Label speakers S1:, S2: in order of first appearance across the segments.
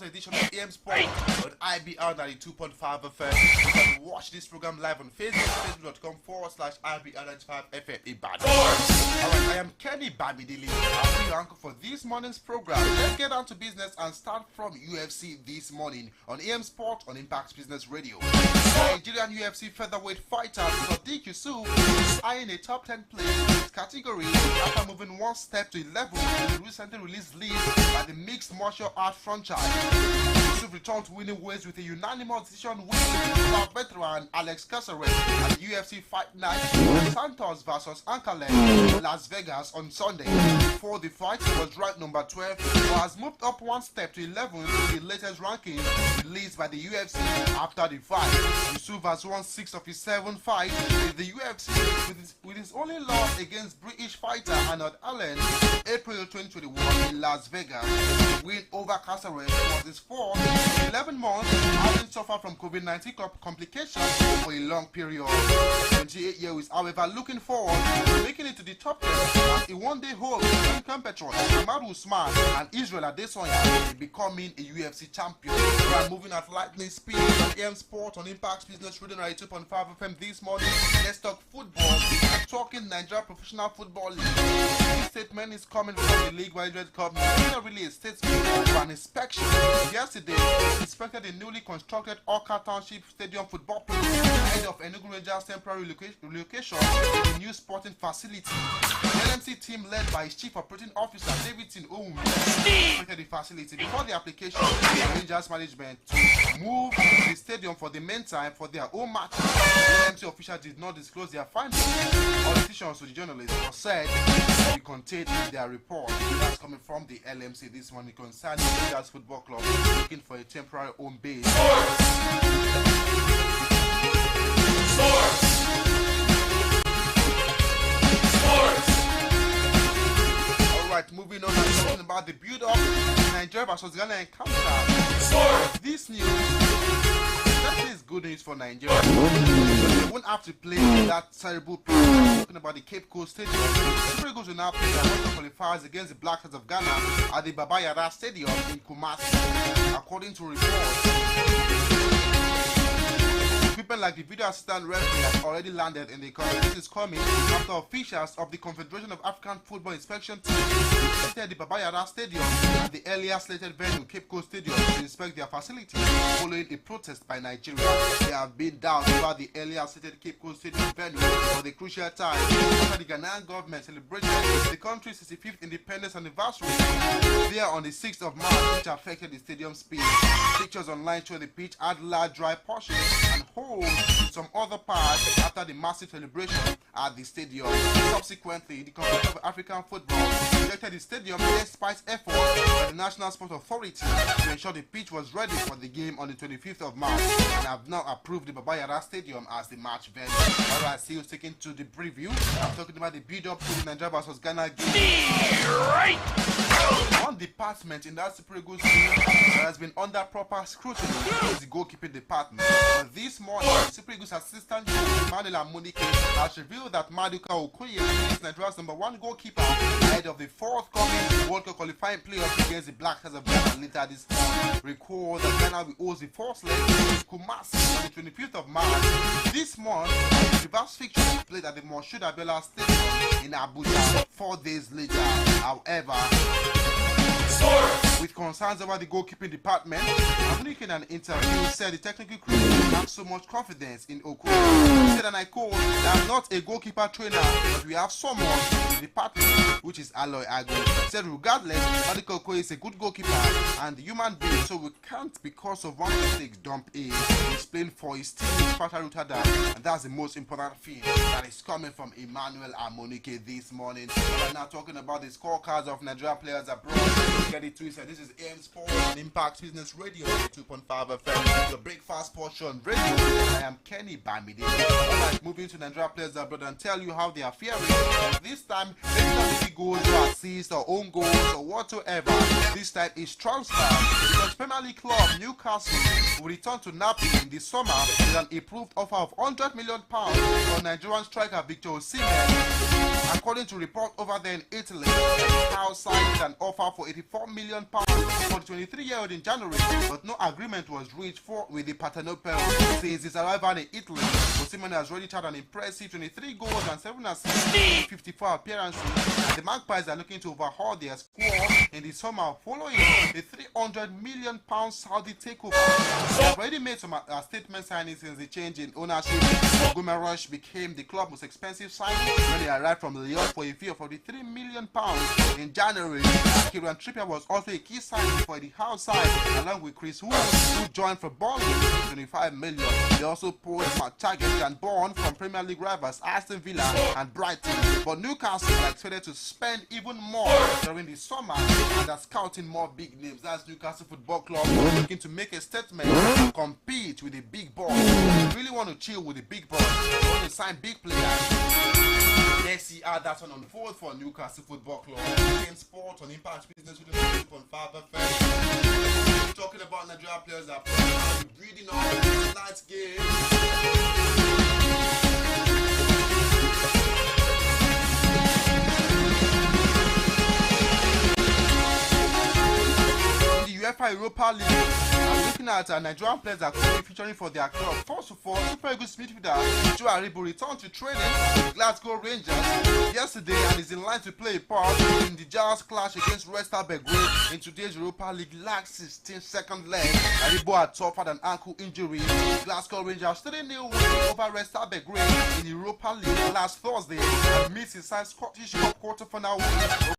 S1: edition of AM Sport on Ibr92.5FM. You can watch this program live on Facebook, facebook.com/Ibr95FM Ibadan. Alright, I am Kenny Bamidili. I'll be your uncle for this morning's program. Let's get down to business and start from UFC this morning on AM Sport on Impact Business Radio. Nigerian UFC featherweight fighter Sadiq Yusuf is eyeing a top 10 place in his category after moving one step to 11 in the recently released list by the mixed martial art franchise. Yusuf returned to winning ways with a unanimous decision win over veteran Alex Caceres at the UFC Fight Night Santos vs. Ankalaev in Las Vegas on Sunday. Before the fight, he was ranked number 12, but has moved up one step to 11 in the latest rankings released by the UFC after the fight. Yusuf has won 6 of his 7 fights with the UFC, with his only loss against British fighter Arnold Allen in April 2021 in Las Vegas. The win over Caceres was his fourth in 11 months, having suffered from COVID-19 complications for a long period. 28-year-old is, however, looking forward to making it to the top 10 as he one day holds the competitors Kamaru Usman and Israel Adesanya in becoming a UFC champion. We are moving at lightning speed on AM Sport on Impact Business Radio 92.5 FM this morning. Let's talk football. I'm talking Nigeria Professional Football League. This statement is coming from the league-wide red cup. It's not really a statement for an inspection. Yesterday, they inspected the newly constructed Oka Township Stadium football pitch ahead of Enugu Rangers' temporary relocation to the new sporting facility. The LMC team led by its chief operating officer Davidson Oum inspected the facility before the application to the Rangers management to move the stadium for the meantime for their own match. The LMC official did not disclose their findings or decisions to the journalists, but said they contained in their report. That's coming from the LMC this morning concerning the Rangers Football Club looking for a temporary home base. Sports. Alright, moving on and talking about the build-up Nigeria vs. Ghana encounter. This news, that is good news for Nigeria. They won't have to play that terrible pitch. Talking about the Cape Coast Stadium. Super Eagles will now play their qualifiers against the Black Stars of Ghana at the Baba Yara Stadium in Kumasi. According to reports, equipment like the video assistant referee has already landed in the country. This is coming after officials of the Confederation of African Football Inspection Team visited the Baba Yara Stadium at the earlier slated venue, Cape Coast Stadium, to inspect their facility following a protest by Nigeria. There have been doubts about the earlier slated Cape Coast Stadium venue for the crucial time after the Ghanaian government celebrated the country's 65th independence anniversary there on the 6th of March, which affected the stadium space. Pictures online show the pitch had large dry portions and holes in some other parts after the massive celebration at the stadium. Subsequently, the Confederation of African Football rejected the stadium despite efforts by the National Sports Authority to ensure the pitch was ready for the game on the 25th of March and have now approved the Baba Yara Stadium as the match venue. Alright, see you sticking to the preview. I'm talking about the build-up to the Nigeria vs. Ghana game. One department in that Super Eagles team that has been under proper scrutiny is the goalkeeping department. But this morning, Super Eagles assistant Manuel Amunike has revealed that Maduka Okoye is Nigeria's #1 goalkeeper ahead of the forthcoming World Cup qualifying playoffs against the Black Stars of Ghana later this month. Recall that Ghana will host the first leg in Kumasi on the 25th of March. This month, the reverse fixture is played at the Moshood Abiola Stadium in Abuja 4 days later. However, with concerns over the goalkeeping department, Amunike in an interview said the technical crew have so much confidence in Okoye. He said, and I quote, "I'm not a goalkeeper trainer, but we have someone in the department, which is Aloy Ago." He said, regardless, Maduka Okoye is a good goalkeeper and human being, so we can't, because of one mistake, dump him. He's playing for his team, and that's the most important thing that is coming from Emmanuel Amunike this morning. Right now, talking about the scorecards of Nigeria players abroad. Get it twisted. This is AM Sport and Impact Business Radio 2.5 FM. The breakfast portion radio. I am Kenny Bamidili. Alright, moving to Nigeria players abroad and tell you how they are faring. This time, it's not really goals or assists or own goals or whatsoever. This time is transfer. Because Premier League club Newcastle will return to Napoli in the summer with an approved offer of £100 million for Nigerian striker Victor Osimhen. According to report over there in Italy, the house signed an offer for £84 million for the 23-year-old in January, but no agreement was reached with the Patanopel. Since his arrival in Italy, Osimhen has already had an impressive 23 goals and 7 assists in 54 appearances. And the Magpies are looking to overhaul their squad in the summer following the £300 million Saudi takeover. They have already made some statement signings since the change in ownership. Gumarosh became the club's most expensive signing when he arrived from Lyon for a fee of £43 million in January. Kieran Trippier was also a key signing for the house side, along with Chris Wood, who joined for Burnley for £25 million. They also poached Matt Taggart and Bourne from Premier League rivals Aston Villa and Brighton. But Newcastle are expected to spend even more during the summer and are scouting more big names. That's Newcastle Football Club looking to make a statement to compete with the big boys. They really want to chill with the big boys. They want to sign big players. Let's see how that one unfolds for Newcastle Football Club. Game Sport on Impact Business 92.5FM. Talking about Nigerian players that are breathing on tonight's game. UEFA Europa League. I'm looking at Nigerian players that are currently featuring for their club. First of all, Super Eagles midfielder Joe Aribo returned to training with Glasgow Rangers yesterday and is in line to play a part in the Jazz clash against Red Star Belgrade in today's Europa League last 16th second leg. Aribo had suffered an ankle injury. Glasgow Rangers 3-0 win over Red Star Belgrade in the Europa League last Thursday and missed his side Scottish Cup quarter-final win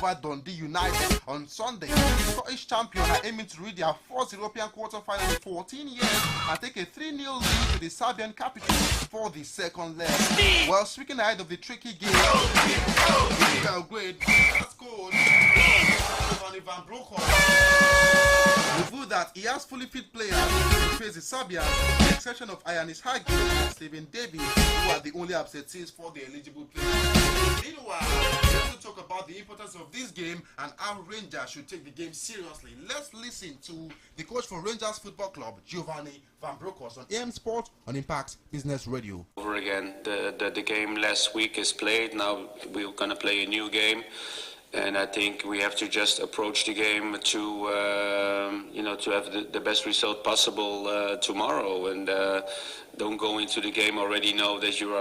S1: over Dundee United on Sunday. The Scottish champion are aiming to reach their first European quarter-final in 14 years and take a 3-0 lead to the Serbian capital for the second leg. Well, speaking ahead of the tricky game, Belgrade has scored Ibr92.5FM revealed that he has fully fit players to face the Serbians, with the exception of Ianis Hagi and Stephen Davis, who are the only absentees for the eligible players. Meanwhile, we also talk about the importance of this game and how Rangers should take the game seriously. Let's listen to the coach for Rangers Football Club, Giovanni Van Bronckhorst, on AM Sport on Impact Business Radio.
S2: Over again, the game last week is played. Now we're going to play a new game. And I think we have to just approach the game to have the best result possible tomorrow, and don't go into the game already know that you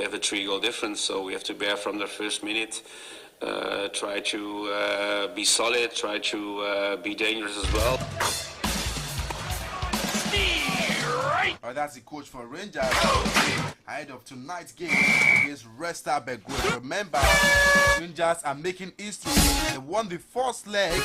S2: have a 3-goal difference. So we have to bear from the first minute. Try to be solid. Try to be dangerous as well.
S1: That's the coach for Rangers ahead of tonight's game against Red Star Belgrade. Remember, Rangers are making history. They won the first leg,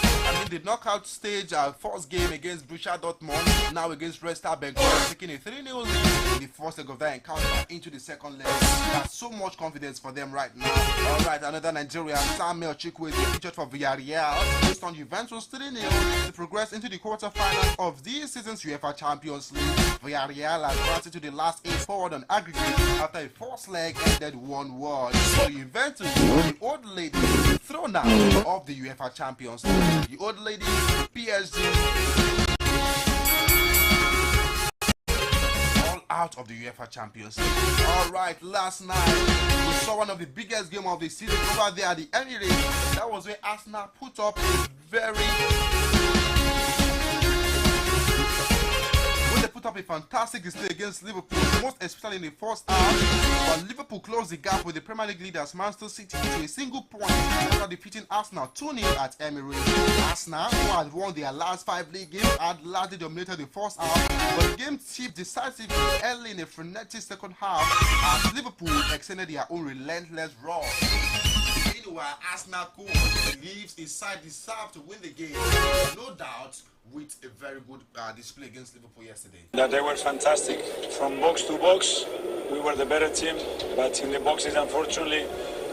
S1: the knockout stage, first game against Borussia Dortmund, now against Red Star Belgrade, taking a 3-0 lead in the first leg of that encounter into the second leg. There's so much confidence for them right now. Alright, another Nigerian, Samuel Chukwueze, featured for Villarreal, based on Juventus 3-0 to progress into the quarterfinals of this season's UEFA Champions League. Villarreal has advanced to the last 8 forward on aggregate after a first leg ended 1-1. So Juventus, the old lady, thrown out of the UEFA Champions League. The old lady, PSG, all out of the UEFA Champions League. Alright, last night we saw one of the biggest games of the season over there at the Emirates. That was where Arsenal put up a a fantastic display against Liverpool, most especially in the first half, but Liverpool closed the gap with the Premier League leaders Manchester City to a single point after defeating Arsenal 2-0 at Emirates. Arsenal, who had won their last 5 league games, had largely dominated the first half, but the game tipped decisively early in a frenetic second half as Liverpool extended their own relentless run. Meanwhile, Arsenal coach believes his side deserved to win the game, no doubt, with a very good display against Liverpool yesterday.
S3: That they were fantastic. From box to box, we were the better team, but in the boxes, unfortunately,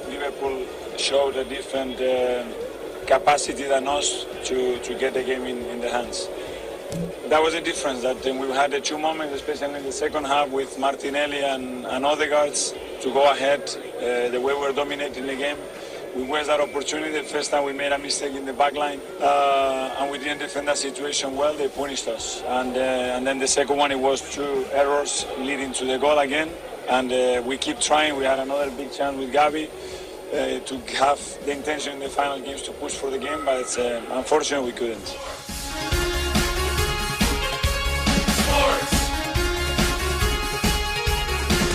S3: Liverpool showed a different capacity than us to get the game in the hands. That was the difference, that we had the 2 moments, especially in the second half, with Martinelli and Odegaard to go ahead, the way we were dominating the game. We wasted that opportunity. The first time we made a mistake in the back line, and we didn't defend that situation well. They punished us. And then the second one, it was 2 errors leading to the goal again. And we keep trying. We had another big chance with Gavi. to have the intention in the final games to push for the game, but it's unfortunate we couldn't.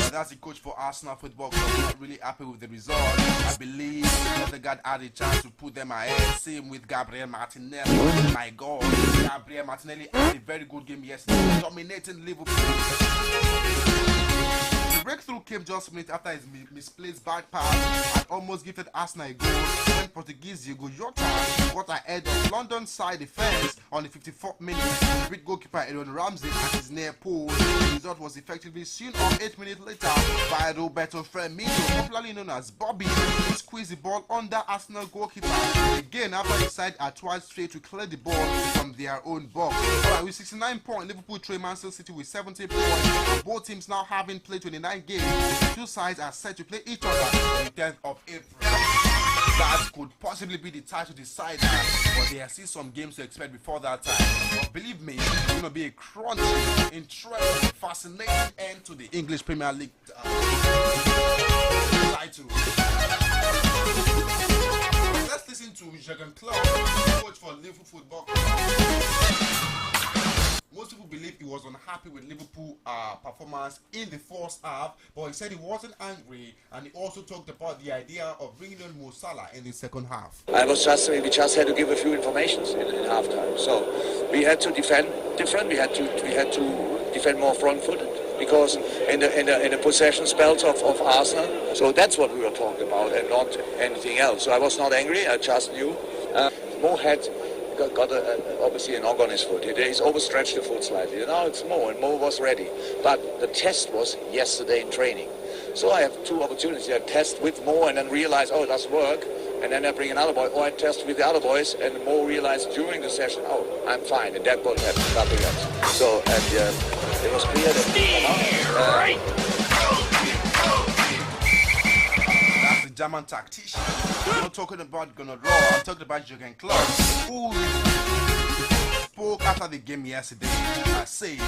S1: That's the coach for Arsenal Football Club. Not really happy with the result. I believe Odegaard had a chance to put them ahead. Same with Gabriel Martinelli. My God, Gabriel Martinelli had a very good game yesterday, dominating Liverpool. The breakthrough came just minutes after his misplaced back pass and almost gifted Arsenal a goal when Portuguese Diego Jota got ahead of London side defense on the 54th minute. The big goalkeeper Aaron Ramsey at his near post. The result was effectively seen off 8 minutes later by Roberto Firmino, popularly known as Bobby, who squeezed the ball under Arsenal goalkeeper. Again, after the side are twice straight to clear the ball from their own box. Alright, with 69 points, Liverpool trail Manchester City with 70 points. Both teams now having played 29 games. The two sides are set to play each other on the 10th of April. That could possibly be the title decider, but there are still some games to expect before that time. But believe me, it's going to be a crunchy, interesting, fascinating end to the English Premier League title. Let's listen to Jurgen Klopp, coach for Liverpool Football Club. Most people believe he was unhappy with Liverpool performance in the first half, but he said he wasn't angry, and he also talked about the idea of bringing on Mo Salah in the second half.
S4: We just had to give a few informations in halftime. So we had to defend different. We had to defend more front-footed because in the possession spells of Arsenal. So that's what we were talking about, and not anything else. So I was not angry. I just knew Mo had got obviously a knock on his foot. He's overstretched the foot slightly. Now it's Mo, and Mo was ready. But the test was yesterday in training. So I have two opportunities. I test with Mo and then realize, oh, it doesn't work. And then I bring another boy, or I test with the other boys, and Mo realized during the session, oh, I'm fine. And that won't happen, nothing else. So, and it was clear that
S1: that's the German tactician. I'm not talking about Gunnar Rohr, I'm talking about Jurgen Klopp, who spoke after the game yesterday. I say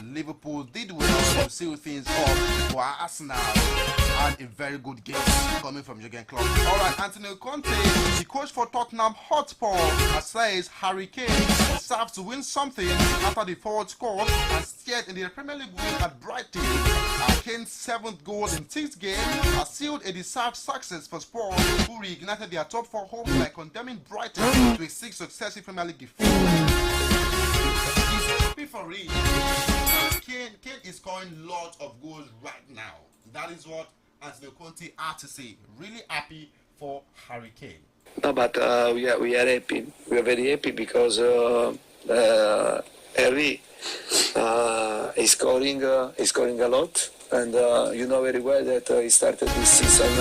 S1: Liverpool did well to seal things up for Arsenal, and a very good game coming from Jurgen Klopp. Alright, Antonio Conte, the coach for Tottenham Hotspur, says Harry Kane deserves to win something after the forward scored and steered in the Premier League win at Brighton. Kane's 7th goal in 6 games has sealed a deserved success for Spurs, who reignited their top 4 hopes by condemning Brighton to a 6th successive Premier League defeat. He's happy for it. Kane is scoring lots of goals right now. That is what Antonio Conte had to say. Really happy for Harry Kane.
S4: No, but we are happy. We are very happy because Harry is scoring a lot, and you know very well that he started this season.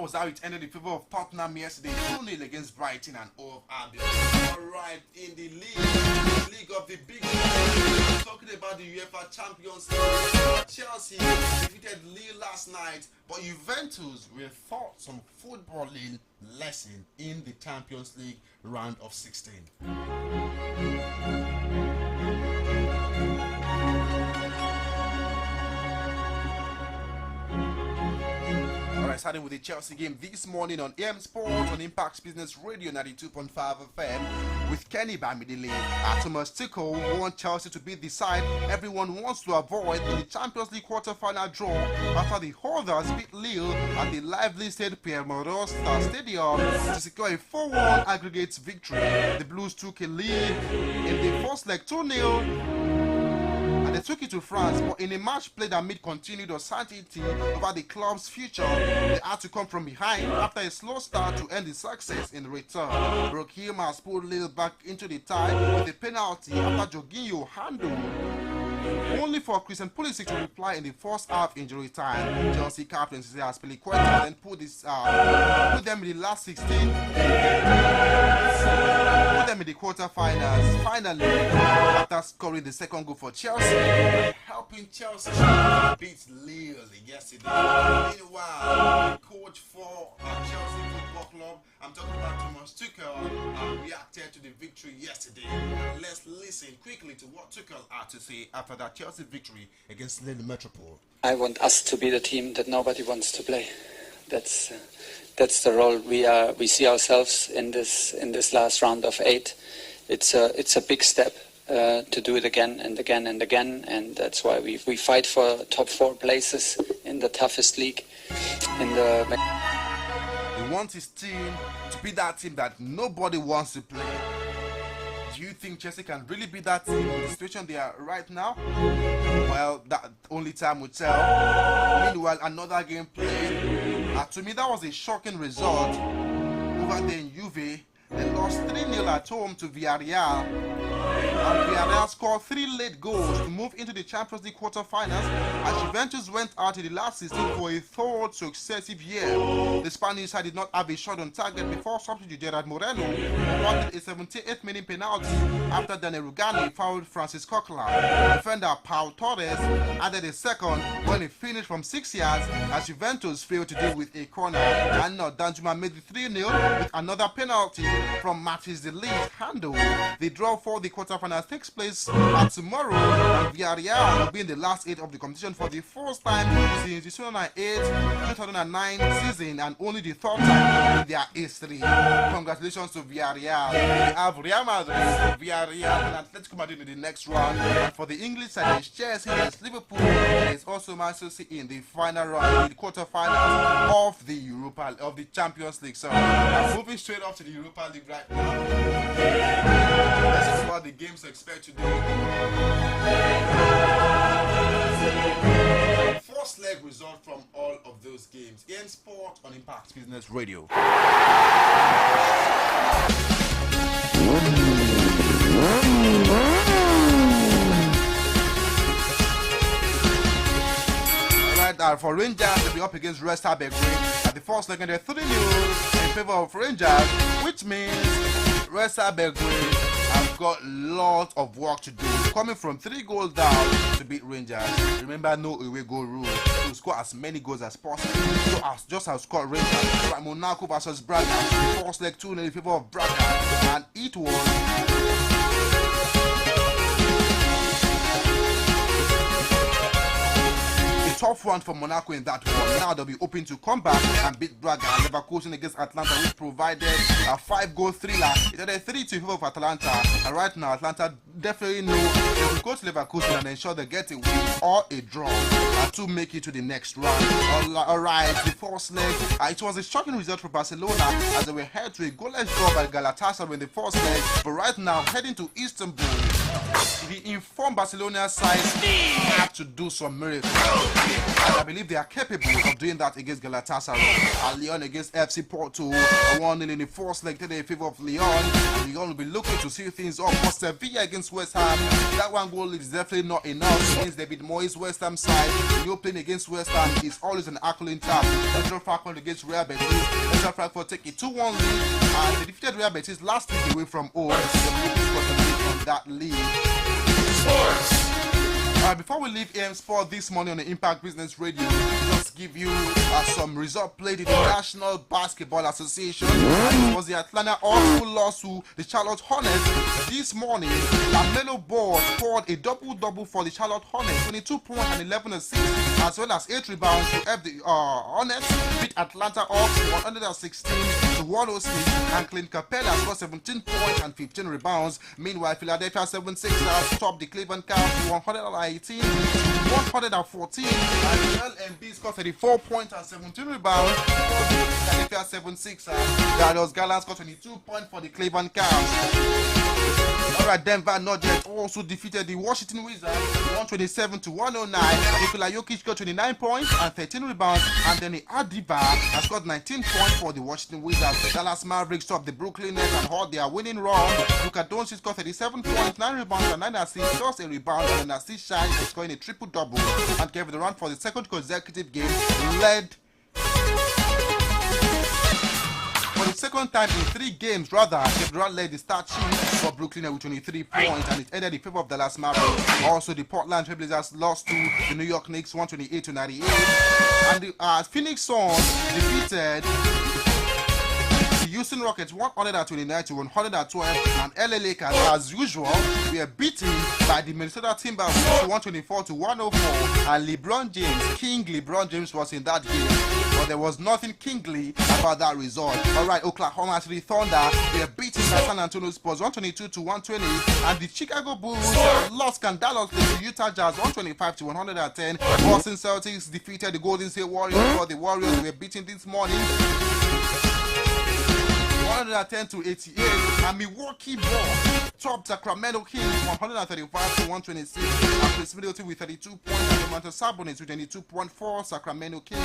S1: Was how it ended in favor of Tottenham yesterday, 2-0 against Brighton and Hove Albion. Alright, in the league of the big league, talking about the UEFA Champions League, Chelsea defeated Lille last night, but Juventus were taught some footballing lesson in the Champions League round of 16. Starting with the Chelsea game this morning on AM Sport on Impact Business Radio 92.5 FM with Kenny Bamidele. Thomas Tuchel wants Chelsea to beat the side everyone wants to avoid in the Champions League quarter-final draw after the holders beat Lille at the lively state Pierre-Mauroy Stadium to secure a 4-1 aggregate victory. The Blues took a lead in the first leg 2-0. They took it to France, but in a match played amid continued uncertainty over the club's future, they had to come from behind after a slow start to end the success in return. Brookham has pulled Lille back into the tie with a penalty after Jorginho handled, only for Christian Pulisic to reply in the first half injury time. Chelsea captain Cesar Azpilicueta then put them in the last 16. Put them in the quarterfinals. Finally, after scoring the second goal for Chelsea, helping Chelsea beat Lille yesterday. Meanwhile, the coach for Chelsea Football club. I'm talking about Thomas Tuchel, reacted to the victory yesterday. Let's listen quickly to what Tuchel had to say after that Chelsea victory against Lille Metropole.
S5: I want us to be the team that nobody wants to play. That's the role we see ourselves in this last round of 8. It's a big step to do it again and again and again, and that's why we fight for top 4 places in the toughest league in the.
S1: He wants his team to be that team that nobody wants to play. Do you think Chelsea can really be that team in the situation they are right now? Well, that only time will tell. Meanwhile, another game played. To me, that was a shocking result. Over there in Juve, they lost 3-0 at home to Villarreal. And Villarreal scored 3 late goals to move into the Champions League quarter-finals as Juventus went out in the last 16 for a third successive year. The Spanish side did not have a shot on target before substitute Gerard Moreno awarded a 78th minute penalty after Daniel Rugani fouled Francis Coquelin. Defender Paul Torres added a second when he finished from 6 yards as Juventus failed to deal with a corner. And Danjuma made the 3-0 with another penalty from Mathis de Ligt handle. The draw for the quarterfinals takes place tomorrow, and Villarreal will be in the last 8 of the competition for the first time since the 2008-2009 season, and only the 3rd time in their history. Congratulations to Villarreal. We have Real Madrid, Villarreal, and Atletico Madrid in the next round. And for the English side, there's Chelsea, there's Liverpool, there's also Manchester City in the final round, in the quarterfinals of the Champions League. So I'm moving straight off to the Europa League right now. This is what the games expect today. First leg result from all of those games. EM Sport on Impact Business Radio. Alright, for Rangers, they'll be up against Red Star Belgrade at the first leg, and they're 3-0 in favor of Rangers, which means Red Star Belgrade have got lots of work to do, coming from 3 goals down to beat Rangers. Remember, no away goal rule, to score as many goals as possible. So just as scored Rangers, like Monaco versus Braga, first leg 2-0 in favor of Braga, and it was tough one for Monaco in that one. Now they'll be hoping to come back and beat Braga. Leverkusen against Atlanta, which provided a 5-goal thriller. It had a 3-2 in favor of Atlanta. And right now, Atlanta definitely know they will go to Leverkusen and ensure they get a win or a draw to make it to the next round. Alright, the first leg, it was a shocking result for Barcelona as they were held to a goalless draw by Galatasaray in the first leg. But right now, heading to Istanbul, the informed Barcelona side have to do some miracles. And I believe they are capable of doing that against Galatasaray. Lyon against FC Porto, 1-0 in the first leg today in favor of Lyon. And Lyon will be looking to see things up for Sevilla against West Ham. That 1 goal is definitely not enough against David Moyes' West Ham side. Lyon playing against West Ham is always an accolade tap. Central Frankfurt against Real Betis. Central Frankfurt take a 2-1 lead, and they defeated Real Betis last week away from home. That lead. Sports. Before we leave AM Sport this morning on the Impact Business Radio, just give you some result played in the National Basketball Association. It was the Atlanta Hawks who lost to the Charlotte Hornets this morning. LaMelo Ball scored a double-double for the Charlotte Hornets, 22 points and 11 assists, as well as 8 rebounds to help the Hornets beat Atlanta Hawks 116 to 106, and Clint Capella scored 17 points and 15 rebounds. Meanwhile, Philadelphia 76ers topped the Cleveland Cavaliers 114, and Joel Embiid scored 34 points and 17 rebounds for the Philadelphia 76ers. Darius Garland scored 22 points for the Cleveland Cavaliers. Alright, Denver Nuggets also defeated the Washington Wizards 127 to 109. Nikola Jokic scored 29 points and 13 rebounds, and then the Adiba has scored 19 points for the Washington Wizards. Dallas Mavericks topped the Brooklyn Nets and held their winning run. Luka Doncic scored 37 points, 9 rebounds and 9 assists, just a rebound and an assist shy, scoring a triple-double, and Kevin Durant for the second consecutive game led. For the second time in 3 games, Kevin Durant led the start sheet for Brooklyn with 23 points, and it ended in favor of Dallas Mavericks. Also, the Portland Trail Blazers lost to the New York Knicks 128 to 98, and the Phoenix Suns defeated the Houston Rockets 129 to 112, and LA Lakers, as usual, were beaten by the Minnesota Timberwolves 124 to 104, and King LeBron James was in that game, but there was nothing kingly about that result. Alright, Oklahoma City Thunder were beaten by San Antonio Spurs 122 to 120, and the Chicago Bulls lost scandalously to Utah Jazz 125 to 110. Boston Celtics defeated the Golden State Warriors, but the Warriors were beaten this morning 110 to 88, and Milwaukee Bucks topped Sacramento Kings 135 to 126, and Chris Middleton with 32 points, and Domantas Sabonis with 22.4. Sacramento Kings.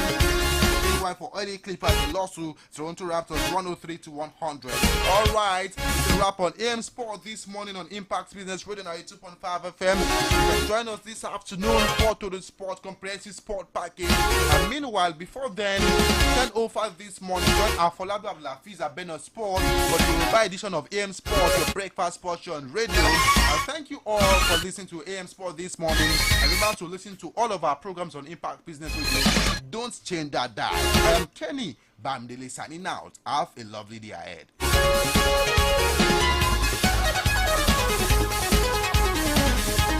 S1: Meanwhile, for LA Clippers, they lost to Toronto Raptors 103 to 100. Alright, it's a wrap on AM Sport this morning on Impact Business Radio 92.5 FM. You can join us this afternoon for the Sport Comprehensive Sport Package. And meanwhile, before then, 10:05 this morning, join Afolabi Abdulafiz Abeno Sport for the Yoruba edition of AM Sport, your breakfast sports show on radio. And thank you all for listening to AM Sport this morning. And remember to listen to all of our programs on Impact Business Radio. Don't change that dial. I am Kenny Bamidele signing out. Have a lovely day ahead.